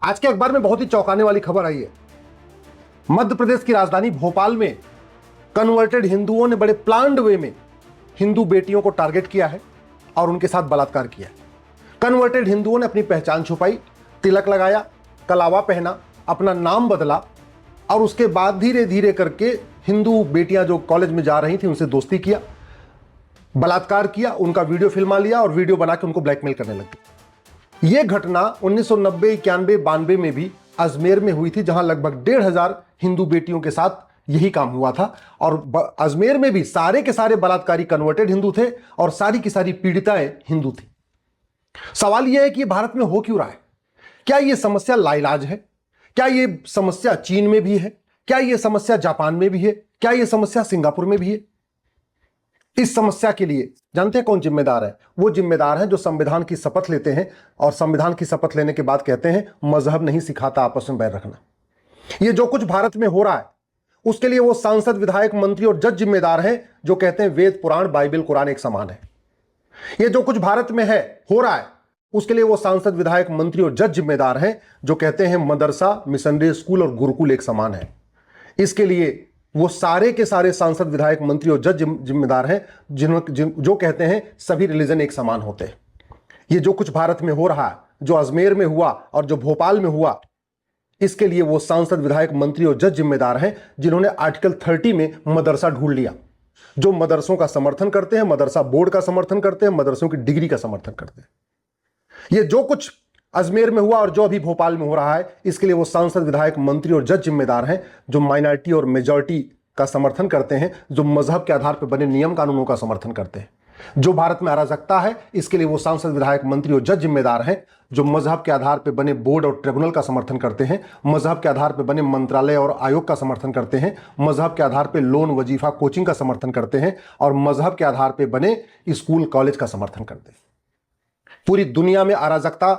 आज के अखबार में बहुत ही चौंकाने वाली खबर आई है। मध्य प्रदेश की राजधानी भोपाल में कन्वर्टेड हिंदुओं ने बड़े प्लान्ड वे में हिंदू बेटियों को टारगेट किया है और उनके साथ बलात्कार किया है। कन्वर्टेड हिंदुओं ने अपनी पहचान छुपाई, तिलक लगाया, कलावा पहना, अपना नाम बदला और उसके बाद धीरे धीरे करके हिंदू बेटियां जो कॉलेज में जा रही थी उनसे दोस्ती किया, बलात्कार किया, उनका वीडियो फिल्मा लिया और वीडियो बना के उनको ब्लैकमेल करने लगे। यह घटना 1990, 91, 92 में भी अजमेर में हुई थी, जहां लगभग 1,500 हिंदू बेटियों के साथ यही काम हुआ था। और अजमेर में भी सारे के सारे बलात्कारी कन्वर्टेड हिंदू थे और सारी की सारी पीड़िताएं हिंदू थी। सवाल यह है कि भारत में हो क्यों रहा है? क्या यह समस्या लाइलाज है? क्या यह समस्या चीन में भी है? क्या यह समस्या जापान में भी है? क्या यह समस्या सिंगापुर में भी है? इस समस्या के लिए जानते हैं कौन जिम्मेदार है? वो जिम्मेदार हैं जो संविधान की शपथ लेते हैं और संविधान की शपथ लेने के बाद कहते हैं मजहब नहीं सिखाता आपस में बैर रखना। ये जो कुछ भारत में हो रहा है उसके लिए वो सांसद, विधायक, मंत्री और जज जिम्मेदार हैं जो कहते हैं वेद, पुराण, बाइबल, कुरान एक समान है। ये जो कुछ भारत में है, हो रहा है, उसके लिए वो सांसद, विधायक, मंत्री और जज जिम्मेदार हैं जो कहते हैं मदरसा, मिशनरी स्कूल और गुरुकुल एक समान है। इसके लिए वो सारे के सारे सांसद, विधायक, मंत्री और जज जिम्मेदार हैं जो कहते हैं सभी रिलीजन एक समान होते हैं। ये जो कुछ भारत में हो रहा है, जो अजमेर में हुआ और जो भोपाल में हुआ, इसके लिए वो सांसद, विधायक, मंत्री और जज जिम्मेदार हैं जिन्होंने आर्टिकल 30 में मदरसा ढूंढ लिया, जो मदरसों का समर्थन करते हैं, मदरसा बोर्ड का समर्थन करते हैं, मदरसों की डिग्री का समर्थन करते हैं। ये जो कुछ अजमेर में हुआ और जो अभी भोपाल में हो रहा है, इसके लिए वो सांसद, विधायक, मंत्री और जज जिम्मेदार हैं जो माइनॉरिटी और मेजॉरिटी का समर्थन करते हैं, जो मजहब के आधार पर बने नियम कानूनों का समर्थन करते हैं। जो भारत में अराजकता है, इसके लिए वो सांसद, विधायक, मंत्री और जज जिम्मेदार हैं जो मजहब के आधार पर बने बोर्ड और ट्रिब्यूनल का समर्थन करते हैं, मजहब के आधार पर बने मंत्रालय और आयोग का समर्थन करते हैं, मजहब के आधार पर लोन, वजीफा, कोचिंग का समर्थन करते हैं और मजहब के आधार पर बने स्कूल, कॉलेज का समर्थन करते हैं। पूरी दुनिया में अराजकता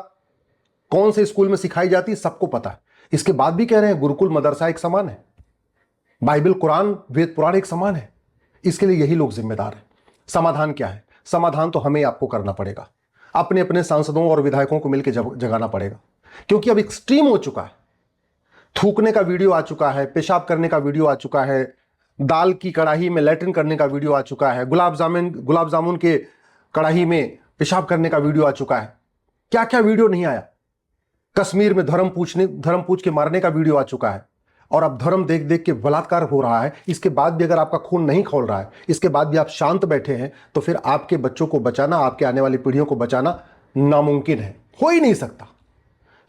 कौन से स्कूल में सिखाई जाती है सबको पता है। इसके बाद भी कह रहे हैं गुरुकुल, मदरसा एक समान है, बाइबल, कुरान, वेद, पुराण एक समान है। इसके लिए यही लोग जिम्मेदार हैं। समाधान क्या है? समाधान तो हमें आपको करना पड़ेगा, अपने अपने सांसदों और विधायकों को मिलकर जगाना पड़ेगा, क्योंकि अब एक्सट्रीम हो चुका है। थूकने का वीडियो आ चुका है, पेशाब करने का वीडियो आ चुका है, दाल की कढ़ाई में लैट्रिन करने का वीडियो आ चुका है, गुलाब जामुन के कढ़ाई में पेशाब करने का वीडियो आ चुका है। क्या क्या वीडियो नहीं आया? कश्मीर में धर्म पूछ के मारने का वीडियो आ चुका है। और अब धर्म देख देख के बलात्कार हो रहा है। इसके बाद भी अगर आपका खून नहीं खौल रहा है, इसके बाद भी आप शांत बैठे हैं, तो फिर आपके बच्चों को बचाना, आपके आने वाली पीढ़ियों को बचाना नामुमकिन है, हो ही नहीं सकता।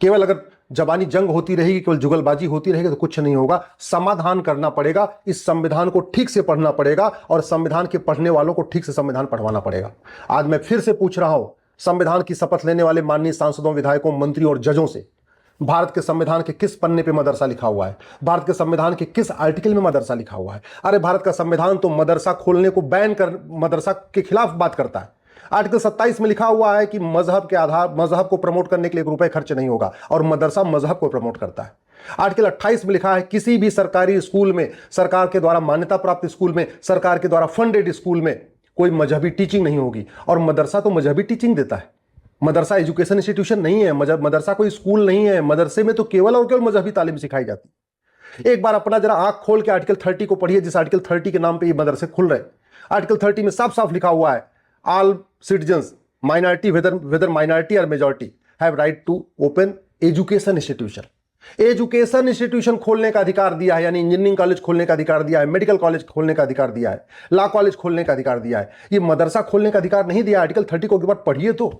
केवल अगर जबानी जंग होती रहेगी, केवल जुगलबाजी होती रहेगी तो कुछ नहीं होगा। समाधान करना पड़ेगा। इस संविधान को ठीक से पढ़ना पड़ेगा और संविधान के पढ़ने वालों को ठीक से संविधान पढ़वाना पड़ेगा। आज मैं फिर से पूछ रहा हूं संविधान की शपथ लेने वाले माननीय सांसदों, विधायकों, मंत्रियों और जजों से, भारत के संविधान के किस पन्ने पे मदरसा लिखा हुआ है? भारत के संविधान के किस आर्टिकल में मदरसा लिखा हुआ है? अरे भारत का संविधान तो मदरसा खोलने को बैन कर, मदरसा के खिलाफ बात करता है। आर्टिकल 27 में लिखा हुआ है कि मजहब के आधार, मजहब को प्रमोट करने के लिए 1 रुपए खर्च नहीं होगा, और मदरसा मजहब को प्रमोट करता है। आर्टिकल 28 में लिखा है किसी भी सरकारी स्कूल में, सरकार के द्वारा मान्यता प्राप्त स्कूल में, सरकार के द्वारा फंडेड स्कूल में कोई मजहबी टीचिंग नहीं होगी। और मदरसा तो मजहबी टीचिंग देता है। मदरसा एजुकेशन इंस्टीट्यूशन नहीं है, मदरसा कोई स्कूल नहीं है। मदरसे में तो केवल और केवल मजहबी तालीम सिखाई जाती है। एक बार अपना जरा आंख खोल के आर्टिकल 30 को पढ़िए, जिस आर्टिकल 30 के नाम पे ये मदरसे खुल रहे हैं। आर्टिकल 30 में साफ साफ लिखा हुआ है all citizens, minority, whether minority और majority, have right to open education institution. Education institution खोलने का अधिकार दिया है, यानी इंजीनियरिंग कॉलेज खोलने का अधिकार दिया है, मेडिकल कॉलेज खोलने का अधिकार दिया है, लॉ कॉलेज खोलने का अधिकार दिया है। ये मदरसा खोलने का अधिकार नहीं दिया। आर्टिकल 30 को एक बार पढ़िए तो।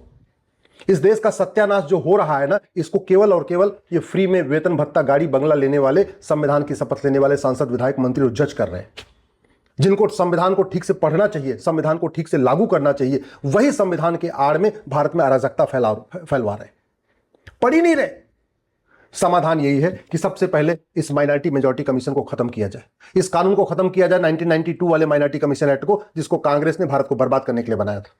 इस देश का सत्यानाश जो हो रहा है ना, इसको केवल और केवल ये फ्री में वेतन भत्ता, गाड़ी बंगला लेने वाले, संविधान की शपथ लेने वाले सांसद, विधायक, मंत्री और जज कर रहे हैं। जिनको संविधान को ठीक से पढ़ना चाहिए, संविधान को ठीक से लागू करना चाहिए, वही संविधान के आड़ में भारत में अराजकता फैलवा रहे, पढ़ ही नहीं रहे। समाधान यही है कि सबसे पहले इस माइनॉरिटी मेजॉरिटी कमीशन को खत्म किया जाए, इस कानून को खत्म किया जाए, 1992 वाले माइनॉरिटी कमीशन एक्ट को, जिसको कांग्रेस ने भारत को बर्बाद करने के लिए बनाया था।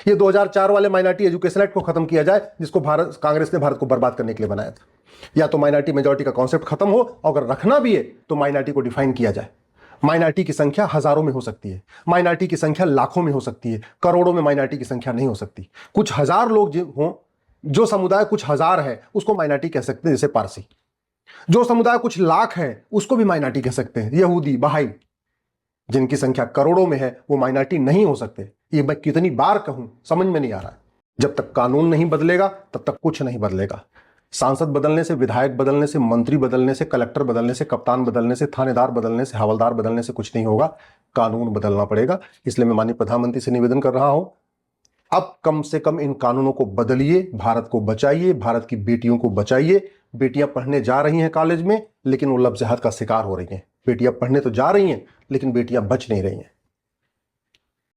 ये 2004 वाले माइनॉरिटी एजुकेशन एक्ट को खत्म किया जाए, जिसको कांग्रेस ने भारत को बर्बाद करने के लिए बनाया था। या तो माइनॉरिटी मेजॉरिटी का कॉन्सेप्ट खत्म हो, अगर रखना भी है तो माइनॉरिटी को डिफाइन किया जाए। माइनॉरिटी की संख्या हजारों में हो सकती है, माइनॉरिटी की संख्या लाखों में हो सकती है, करोड़ों में माइनॉरिटी की संख्या नहीं हो सकती। कुछ हजार लोग हों जो समुदाय कुछ हजार है उसको माइनॉरिटी कह सकते हैं, जैसे पारसी। जो समुदाय कुछ लाख है उसको भी माइनॉरिटी कह सकते हैं, यहूदी, बहाई। जिनकी संख्या करोड़ों में है वो माइनॉरिटी नहीं हो सकते। ये मैं कितनी बार कहूं, समझ में नहीं आ रहा है। जब तक कानून नहीं बदलेगा तब तक कुछ नहीं बदलेगा। सांसद बदलने से, विधायक बदलने से, मंत्री बदलने से, कलेक्टर बदलने से, कप्तान बदलने से, थानेदार बदलने से, हवलदार बदलने से कुछ नहीं होगा। कानून बदलना पड़ेगा। इसलिए मैं माननीय प्रधानमंत्री से निवेदन कर रहा हूं, अब कम से कम इन कानूनों को बदलिए, भारत को बचाइए, भारत की बेटियों को बचाइए। बेटियां पढ़ने जा रही हैं कॉलेज में, लेकिन वो लफ्ज़ हद का शिकार हो रही हैं। बेटियां पढ़ने तो जा रही हैं लेकिन बेटियां बच नहीं रही हैं।